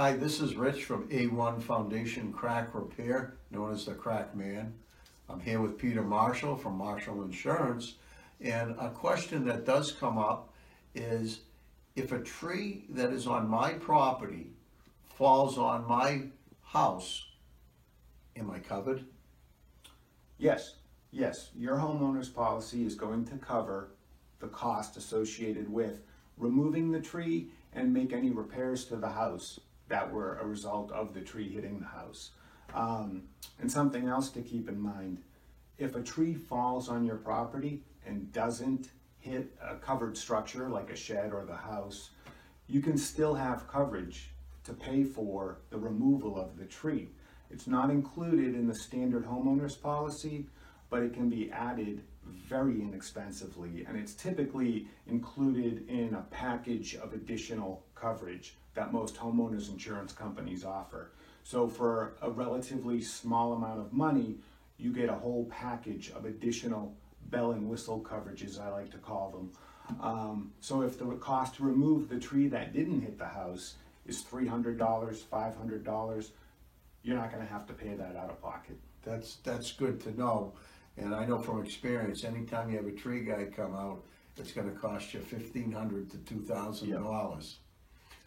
Hi, this is Rich from A1 Foundation Crack Repair, known as the Crack Man. I'm here with Peter Marshall from Marshall Insurance, and a question that does come up is if a tree that is on my property falls on my house, am I covered? Yes, your homeowner's policy is going to cover the cost associated with removing the tree and make any repairs to the house that were a result of the tree hitting the house. And something else to keep in mind, if a tree falls on your property and doesn't hit a covered structure like a shed or the house, you can still have coverage to pay for the removal of the tree. It's not included in the standard homeowner's policy, but it can be added very inexpensively, and it's typically included in a package of additional coverage that most homeowners insurance companies offer. So for a relatively small amount of money, you get a whole package of additional bell and whistle coverages, I like to call them. So if the cost to remove the tree that didn't hit the house is $300, $500, you're not going to have to pay that out of pocket. That's good to know. And I know from experience, anytime you have a tree guy come out, it's going to cost you $1,500 to $2,000.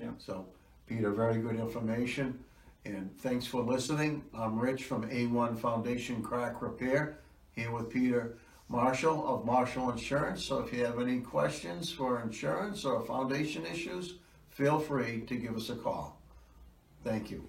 Yeah. So, Peter, very good information, and thanks for listening. I'm Rich from A1 Foundation Crack Repair, here with Peter Marshall of Marshall Insurance. So if you have any questions for insurance or foundation issues, feel free to give us a call. Thank you.